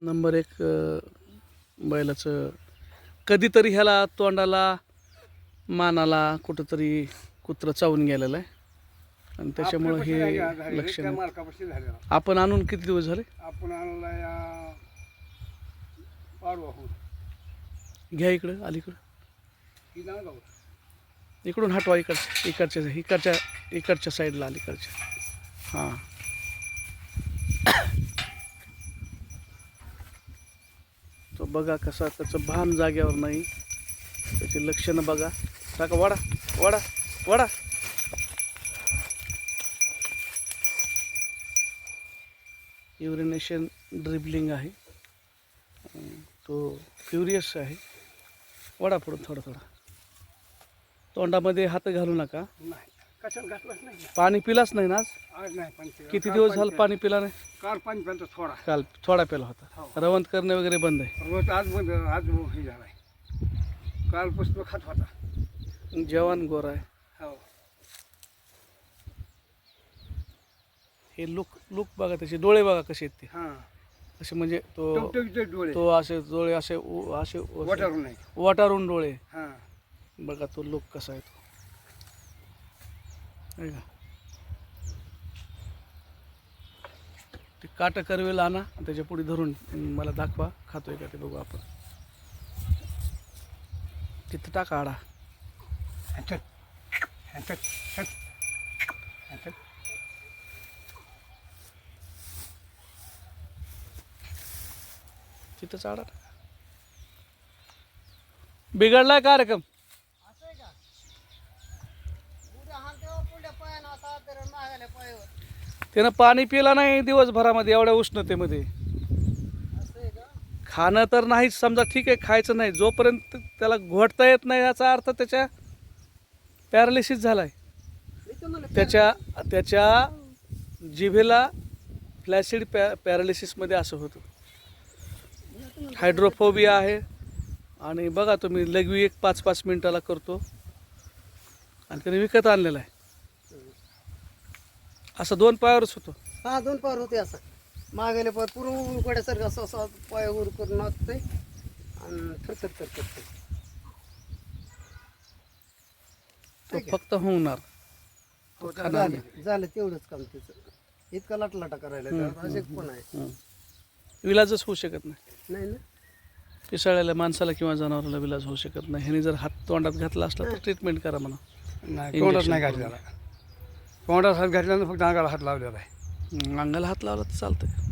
Number एक बैलाचं कधीतरी ह्याला तोंडाला मानाला कुठंतरी कुत्रं चावून गेलेलं आहे आणि त्याच्यामुळं हे लक्षण आपण आणून किती दिवस झाले? आपण आणला या पाडवाहून घ्या इकडं अलीकडं ही नागाव इकडून हटवा इकडच्या साईडला अलीकडच्या हां तो बघा कसा त्याचं भान जाग्यावर नाही त्याची लक्षणं बघा टाका वाडा वाडा वाडा युरिनेशन ड्रिबलिंग आहे तो फ्युरियस आहे वडा पुढून थोडा थोडा तोंडामध्ये हात घालू नका नाही कशाला घातलंच नाही पाणी पिलाच नाही ना आज आज नाही पण ते- किती काल दिवस पाणी झालं पाणी पिला नाही काल पाणी प्यायचं थोडा काल थोडा पिला होता हो. रवंत करणे वगैरे बंद आहे रोज आज बंद आज हे झालाय काल पुस्तक खात होता जवान गोरा आहे हो हे लुक बघा त्याचे डोळे बघा कसे आहेत ते हां असे म्हणजे तो टवटवीचे डोळे तो असे डोळे असे असे वटारून नाही वाटारून डोळे हां बघा तो लुक कसा आहे तो आहे का ते काटा करवेल आणा आणि त्याच्या पुढे धरून मला दाखवा खातोय का ते बघू आपण तिथं टाका आडा ह्याच्यात ह्याच्यात ह्याच्यात तिथंच आडा टाका बिघडलाय कार्यक्रम त्यानं पाणी पिला नाही दिवसभरामध्ये एवढ्या उष्णतेमध्ये खाणं तर नाहीच समजा ठीक आहे खायचं नाही जोपर्यंत त्याला घोटता येत नाही याचा अर्थ त्याच्या पॅरालिसिस झालाय त्याच्या जिभेला फ्लॅसिड पॅरालिसिसमध्ये असं होतं हायड्रोफोबिया आहे आणि बघा तुम्ही लघवी एक 5-5 मिनिटाला करतो आणि त्याने विकत आणलेला आहे असं 2 पायावरच होतो हा 2 पावर होते असं मागेले पाय पुरून कोड्यासारखं असं असं पाय वर करून असते आणि थरथर करते तो फक्त होणार तो खाणार नाही. झालं तेवढंच काम त्याचं इतका लाटलाटा करायला त्याला असे पण आहे विलाजच होऊ शकत नाही नाही ना पिसाळ्याला माणसाला किंवा जनावराला विलाज होऊ शकत नाही ह्याने जर हात तोंडात घातला असला तर ट्रीटमेंट करा म्हणा नाही तोंडात नाही घातलेला तोंडात हात घातल्यानं फक्त अंगाला हात लावलेला आहे अंगाला हात लावला तर चालतंय